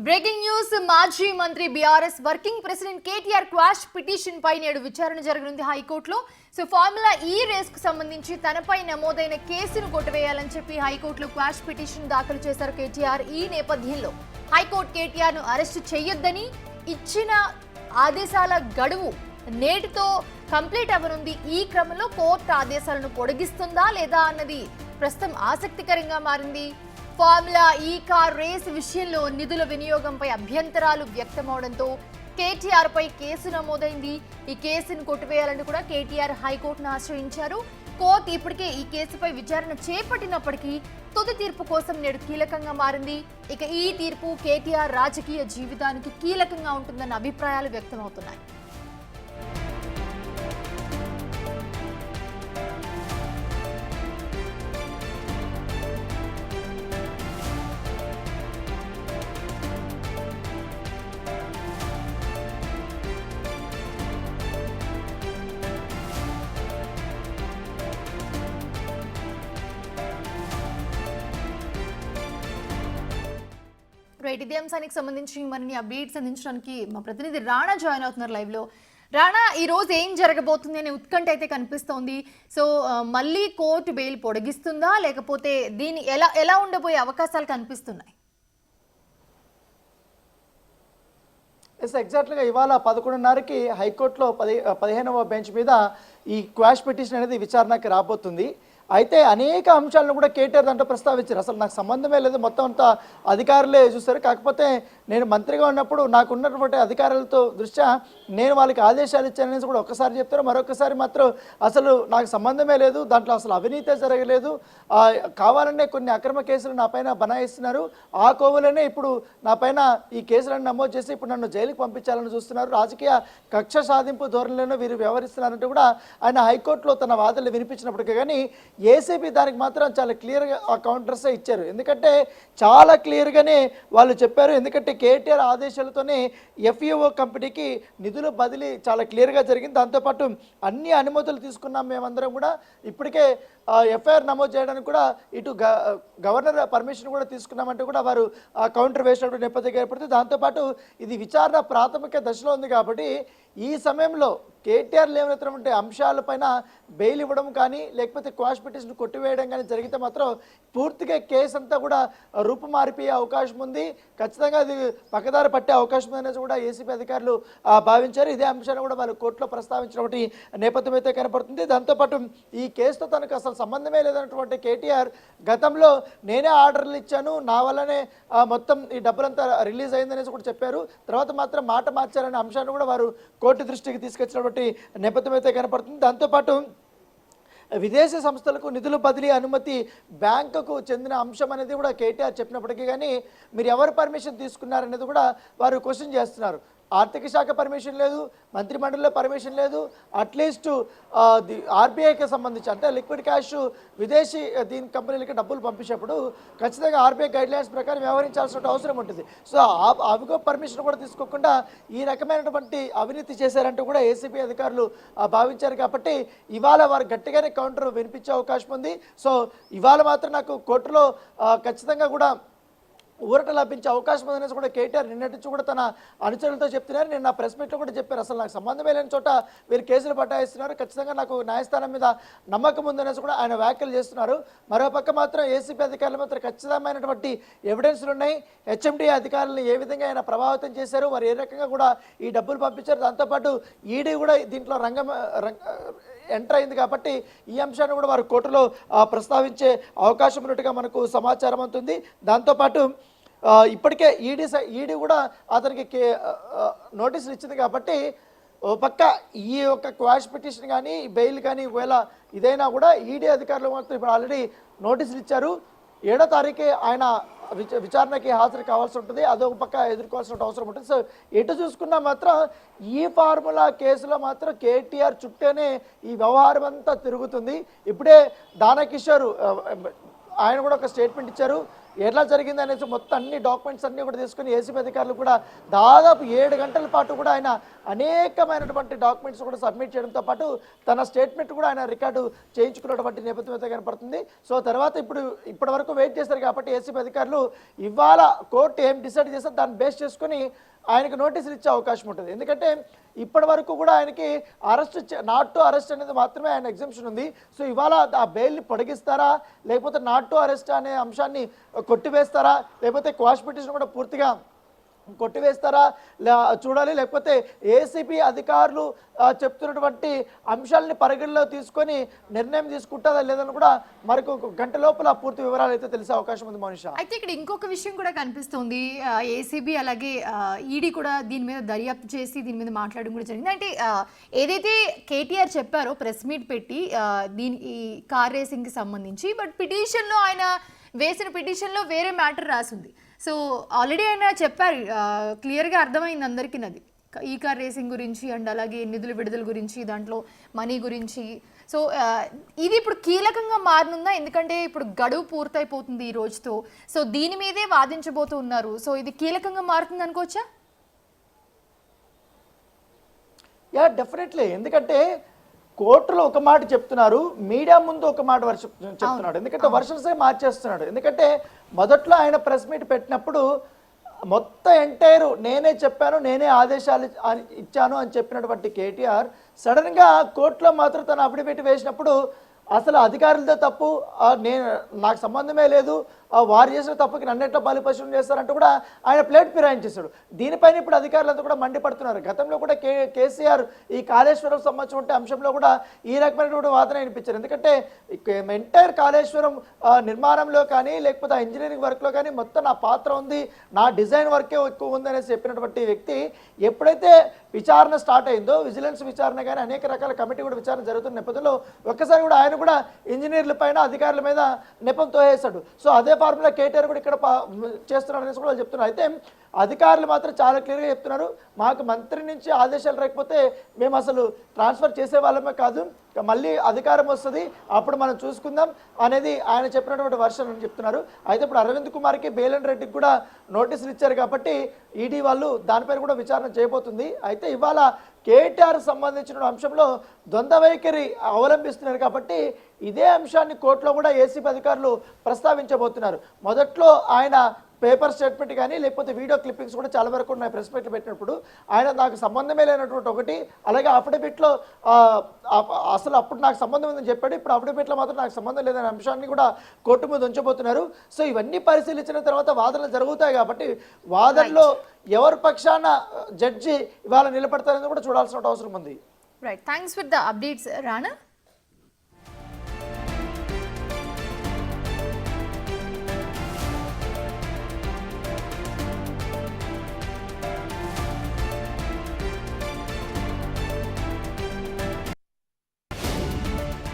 Breaking news మాజీ మంత్రి BRS working president KTR quash petition పై నేడు విచారణ జరగనుంది హైకోర్టులో. సో ఫార్ములా ఈ రేస్ కు సంబంధించి తనపై నమోదైన కేసును కొట్టివేయాలని చెప్పి హైకోర్టులో క్వాష్ పిటిషన్ దాఖలు చేశారు కేటీఆర్. ఈ నేపథ్యంలో హైకోర్టు కేటీఆర్ ను అరెస్టు చేయొద్దని ఇచ్చిన ఆదేశాల గడువు నేటితో కంప్లీట్ అవ్వనుంది. ఈ క్రమంలో కోర్టు ఆదేశాలను పొడిగిస్తుందా లేదా అన్నది ప్రస్తుతం ఆసక్తికరంగా మారింది. ఫార్ములా ఈ కార్ రేస్ విషయంలో నిధుల వినియోగంపై అభ్యంతరాలు వ్యక్తమవడంతో కేటీఆర్ పై కేసు నమోదైంది. ఈ కేసును కొట్టివేయాలని కూడా కేటీఆర్ హైకోర్టును ఆశ్రయించారు. కోర్టు ఇప్పటికే ఈ కేసుపై విచారణ చేపట్టినప్పటికీ తుది తీర్పు కోసం నేడు కీలకంగా మారింది. ఇక ఈ తీర్పు కేటీఆర్ రాజకీయ జీవితానికి కీలకంగా ఉంటుందన్న అభిప్రాయాలు వ్యక్తమవుతున్నాయి. రైట్, ఇదే అంశానికి సంబంధించి మరిన్ని అప్డేట్స్ అందించడానికి మా ప్రతినిధి రాణా జాయిన్ అవుతున్నారు లైవ్ లో. రాణా, ఈ రోజు ఏం జరగబోతుంది అనే ఉత్కంఠ అయితే కనిపిస్తోంది. సో మళ్ళీ కోర్టు బెయిల్ పొడిగిస్తుందా లేకపోతే దీని ఎలా ఉండబోయే అవకాశాలు కనిపిస్తున్నాయి? ఎగ్జాక్ట్గా ఇవాళ 11:30కి హైకోర్టులో 15వ బెంచ్ మీద ఈ క్వాష్ పిటిషన్ అనేది విచారణకి రాబోతుంది. అయితే అనేక అంశాలను కూడా కేటీఆర్ దాంట్లో ప్రస్తావించారు. అసలు నాకు సంబంధమే లేదు, మొత్తం అంతా అధికారులే చూస్తారు. కాకపోతే నేను మంత్రిగా ఉన్నప్పుడు నాకు ఉన్నటువంటి అధికారులతో దృష్ట్యా నేను వాళ్ళకి ఆదేశాలు ఇచ్చాననేసి కూడా ఒక్కసారి చెప్తారు. మరొకసారి మాత్రం అసలు నాకు సంబంధమే లేదు, దాంట్లో అసలు అవినీతే జరగలేదు, కావాలనే కొన్ని అక్రమ కేసులు నా పైన బనాయిస్తున్నారు, ఆ కోవలోనే ఇప్పుడు నా పైన ఈ కేసులను నమోదు చేసి ఇప్పుడు నన్ను జైలుకి పంపించాలని చూస్తున్నారు, రాజకీయ కక్ష సాధింపు ధోరణిలోనే వీరు వ్యవహరిస్తున్నారంటే కూడా ఆయన హైకోర్టులో తన వాదనలు వినిపించినప్పటికీ కానీ ఏసీబీ దానికి మాత్రం చాలా క్లియర్గా ఆ కౌంటర్సే ఇచ్చారు. ఎందుకంటే చాలా క్లియర్గానే వాళ్ళు చెప్పారు. ఎందుకంటే కేటీఆర్ ఆదేశాలతోనే ఎఫ్ఈఓ కంపెనీకి నిధుల బదిలీ చాలా క్లియర్గా జరిగింది. దాంతోపాటు అన్ని అనుమతులు తీసుకున్నాం మేమందరం కూడా, ఇప్పటికే ఎఫ్ఐఆర్ నమోదు చేయడానికి కూడా ఇటు గవర్నర్ పర్మిషన్ కూడా తీసుకున్నామంటే కూడా వారు కౌంటర్ వేసినటువంటి నేపథ్యం ఏర్పడుతుంది. దాంతోపాటు ఇది విచారణ ప్రాథమిక దశలో ఉంది కాబట్టి ఈ సమయంలో కేటీఆర్ లేవనెత్తినటువంటి అంశాలపైన బెయిల్ ఇవ్వడం కానీ లేకపోతే క్వాష్ పిటిషన్ కొట్టివేయడం కానీ జరిగితే మాత్రం పూర్తిగా కేసు అంతా కూడా రూపుమారిపోయే అవకాశం ఉంది, ఖచ్చితంగా అది పక్కదారి పట్టే అవకాశం ఉందనేసి కూడా ఏసీబీ అధికారులు భావించారు. ఇదే అంశాన్ని కూడా వాళ్ళు కోర్టులో ప్రస్తావించినటువంటి నేపథ్యం అయితే కనపడుతుంది. దాంతోపాటు ఈ కేసుతో తనకు అసలు సంబంధమే లేదన్నటువంటి కేటీఆర్ గతంలో నేనే ఆర్డర్లు ఇచ్చాను, నా వల్లనే మొత్తం ఈ డబ్బులంతా రిలీజ్ అయిందనేసి కూడా చెప్పారు. తర్వాత మాత్రం మాట మార్చారనే అంశాన్ని కూడా వారు కోర్టు దృష్టికి తీసుకొచ్చినటువంటి నేపథ్యం అయితే కనపడుతుంది. దాంతోపాటు విదేశీ సంస్థలకు నిధుల బదిలీ అనుమతి బ్యాంకుకు చెందిన అంశం అనేది కూడా కేటీఆర్ చెప్పినప్పటికీ కానీ మీరు ఎవరు పర్మిషన్ తీసుకున్నారనేది కూడా వారు క్వశ్చన్ చేస్తున్నారు. ఆర్థిక శాఖ పర్మిషన్ లేదు, మంత్రిమండలిలో పర్మిషన్ లేదు, అట్లీస్ట్ ఆర్బీఐకి సంబంధించి అంటే లిక్విడ్ క్యాష్ విదేశీ దీని కంపెనీలకి డబ్బులు పంపించేప్పుడు ఖచ్చితంగా ఆర్బీఐ గైడ్లైన్స్ ప్రకారం వ్యవహరించాల్సిన అవసరం ఉంటుంది. సో అవిగో పర్మిషన్ కూడా తీసుకోకుండా ఈ రకమైనటువంటి అవినీతి చేశారంటూ కూడా ఏసీబీ అధికారులు భావించారు. కాబట్టి ఇవాళ వారు గట్టిగానే కౌంటర్ వినిపించే అవకాశం ఉంది. సో ఇవాళ మాత్రం నాకు కోర్టులో ఖచ్చితంగా కూడా ఊరట లభించే అవకాశం ఉందనేసి కూడా కేటీఆర్ నిన్నటి నుంచి కూడా తన అనుచరులతో చెప్తున్నారు. నేను నా ప్రెస్ మీట్లో కూడా చెప్పారు, అసలు నాకు సంబంధమే లేని చోట వీరు కేసులు పట్టాయిస్తున్నారు, ఖచ్చితంగా నాకు న్యాయస్థానం మీద నమ్మకం ఉందనేసి కూడా ఆయన వ్యాఖ్యలు చేస్తున్నారు. మరోపక్క మాత్రం ఏసీబీ అధికారులు మాత్రం ఖచ్చితమైనటువంటి ఎవిడెన్స్లు ఉన్నాయి. హెచ్ఎండి అధికారులను ఏ విధంగా ఆయన ప్రభావితం చేశారు, వారు ఏ రకంగా కూడా ఈ డబ్బులు పంపించారు, దాంతోపాటు ఈడీ కూడా దీంట్లో ఎంటర్ అయింది కాబట్టి ఈ అంశాన్ని కూడా వారు కోర్టులో ప్రస్తావించే అవకాశం ఉన్నట్టుగా మనకు సమాచారం అవుతుంది. దాంతోపాటు ఇప్పటికే ఈడీ కూడా అతనికి నోటీసులు ఇచ్చింది కాబట్టి ఓ పక్క ఈ యొక్క క్వాష్ పిటిషన్ కానీ బెయిల్ కానీ ఒకవేళ ఇదైనా కూడా ఈడీ అధికారులు మాత్రం ఇప్పుడు ఆల్రెడీ నోటీసులు ఇచ్చారు. 7వ తారీఖే ఆయన విచారణకి హాజరు కావాల్సి ఉంటుంది, అదొక పక్క ఎదుర్కోవాల్సిన అవసరం ఉంటుంది. సో ఎటు చూసుకున్నా మాత్రం ఈ ఫార్ములా కేసులో మాత్రం కేటీఆర్ చుట్టేనే ఈ వ్యవహారం అంతా తిరుగుతుంది. ఇప్పుడే దానకిషోర్ ఆయన కూడా ఒక స్టేట్మెంట్ ఇచ్చారు. ఎట్లా జరిగింది అనేసి మొత్తం అన్ని డాక్యుమెంట్స్ అన్ని కూడా తీసుకుని ఏసీబీ అధికారులు కూడా దాదాపు 7 గంటల పాటు కూడా ఆయన అనేకమైనటువంటి డాక్యుమెంట్స్ కూడా సబ్మిట్ చేయడంతో పాటు తన స్టేట్మెంట్ కూడా ఆయన రికార్డు చేయించుకున్నటువంటి నేపథ్యం అయితే కనపడుతుంది. సో తర్వాత ఇప్పటి వరకు వెయిట్ చేశారు కాబట్టి ఏసీబీ అధికారులు ఇవాళ కోర్టు ఏం డిసైడ్ చేస్తే దాన్ని బేస్ చేసుకుని ఆయనకు నోటీసులు ఇచ్చే అవకాశం ఉంటుంది. ఎందుకంటే ఇప్పటి వరకు కూడా ఆయనకి నాట్ టు అరెస్ట్ అనేది మాత్రమే ఆయన ఎగ్జంప్షన్ ఉంది. సో ఇవాళ ఆ బెయిల్ని పొడిగిస్తారా, లేకపోతే నాట్ టు అరెస్ట్ అనే అంశాన్ని కొట్టివేస్తారా, లేకపోతే క్వాష్ పిటిషన్ కూడా పూర్తిగా కొట్టివేస్తారా చూడాలి. లేకపోతే ఏసీబీ అధికారులు చెప్తున్నటువంటి అంశాలని పరిగణలో తీసుకొని నిర్ణయం తీసుకుంటారా లేదని కూడా మరొక గంట లోపల పూర్తి వివరాలు అయితే తెలిసే అవకాశం ఉంది మనిషా. అయితే ఇక్కడ ఇంకొక విషయం కూడా కనిపిస్తుంది, ఏసీబీ అలాగే ఈడీ కూడా దీని మీద దర్యాప్తు చేసి దీని మీద మాట్లాడడం కూడా జరిగింది. అంటే ఏదైతే కేటీఆర్ చెప్పారో ప్రెస్ మీట్ పెట్టి ఈ కార్ రేసింగ్కి సంబంధించి, బట్ పిటిషన్లో ఆయన వేసిన పిటిషన్లో వేరే మ్యాటర్ రాసింది. సో ఆల్రెడీ ఆయన చెప్పారు, క్లియర్గా అర్థమైంది అందరికీ నది ఈ కార్ రేసింగ్ గురించి అండ్ అలాగే నిధుల విడుదల గురించి, దాంట్లో మనీ గురించి. సో ఇది ఇప్పుడు కీలకంగా మారనుందా? ఎందుకంటే ఇప్పుడు గడువు పూర్తయిపోతుంది ఈ రోజుతో. సో దీని మీదే వాదించబోతూ ఉన్నారు. సో ఇది కీలకంగా మారుతుంది అనుకోవచ్చా? Yeah definitely. ఎందుకంటే కోర్టులో ఒక మాట చెప్తున్నారు, మీడియా ముందు ఒక మాట చెప్తున్నాడు. ఎందుకంటే వర్షన్సే మార్చేస్తున్నాడు. ఎందుకంటే మొదట్లో ఆయన ప్రెస్ మీట్ పెట్టినప్పుడు మొత్తం ఎంటైర్ నేనే చెప్పాను, నేనే ఆదేశాలు ఇచ్చాను అని చెప్పినటువంటి కేటీఆర్ సడన్గా కోర్టులో మాత్రం తన అఫిడవిట్ వేసినప్పుడు అసలు అధికారులతో తప్పు, నాకు సంబంధమే లేదు, వారు చేసిన తప్పుకి నన్నెట్లో బలిపశువులు చేస్తారంటూ కూడా ఆయన ప్లేట్ ఫిరాయించేశాడు. దీనిపైన ఇప్పుడు అధికారులంతా కూడా మండిపడుతున్నారు. గతంలో కూడా కేసీఆర్ ఈ కాళేశ్వరం సంబంధించిన అంశంలో కూడా ఈ రకమైనటువంటి వాదన వినిపించారు. ఎందుకంటే ఎంటైర్ కాళేశ్వరం నిర్మాణంలో కానీ లేకపోతే ఇంజనీరింగ్ వర్క్లో కానీ మొత్తం నా పాత్ర ఉంది, నా డిజైన్ వర్కే ఎక్కువ ఉంది అనేసి చెప్పినటువంటి వ్యక్తి ఎప్పుడైతే విచారణ స్టార్ట్ అయిందో, విజిలెన్స్ విచారణ కానీ అనేక రకాల కమిటీ కూడా విచారణ జరుగుతున్న నేపథ్యంలో ఒక్కసారి కూడా ఆయన కూడా ఇంజనీర్ల పైన అధికారుల మీద నెపంతో వేశాడు. సో అదే ఫార్ములా కేటీఆర్ కూడా ఇక్కడ చేస్తున్నాడు అనేసి కూడా చెప్తున్నారు. అయితే అధికారులు మాత్రం చాలా క్లియర్గా చెప్తున్నారు, మాకు మంత్రి నుంచి ఆదేశాలు రాకపోతే మేము అసలు ట్రాన్స్ఫర్ చేసే వాళ్ళమే కాదు, మళ్ళీ అధికారం వస్తుంది అప్పుడు మనం చూసుకుందాం అనేది ఆయన చెప్పినటువంటి వర్షన్ అని చెప్తున్నారు. అయితే ఇప్పుడు అరవింద్ కుమార్కి బేలన్ రెడ్డికి కూడా నోటీసులు ఇచ్చారు కాబట్టి ఈడీ వాళ్ళు దానిపైన కూడా విచారణ చేయబోతుంది. అయితే ఇవాళ కేటీఆర్ సంబంధించిన అంశంలో ద్వంద్వ వైఖరి అవలంబిస్తున్నారు కాబట్టి ఇదే అంశాన్ని కోర్టులో కూడా ఏసీబీ అధికారులు ప్రస్తావించబోతున్నారు. మొదట్లో ఆయన పేపర్ స్టేట్మెంట్ కానీ లేకపోతే వీడియో క్లిప్పింగ్స్ కూడా చాలా వరకు ఉన్నాయి ప్రెస్ మీట్లు పెట్టినప్పుడు. ఆయన నాకు సంబంధమే లేనటువంటి ఒకటి, అలాగే అఫిడవిట్లో అసలు అప్పుడు నాకు సంబంధం ఉందని చెప్పాడు, ఇప్పుడు అఫిడవిట్లో మాత్రం నాకు సంబంధం లేదనే అంశాన్ని కూడా కోర్టు మీద ఉంచబోతున్నారు. సో ఇవన్నీ పరిశీలించిన తర్వాత వాదనలు జరుగుతాయి కాబట్టి వాదనలో ఎవరి పక్షాన జడ్జి ఇవాళ నిలబడతారని కూడా చూడాల్సిన అవసరం ఉంది. Right, thanks for the updates Rana.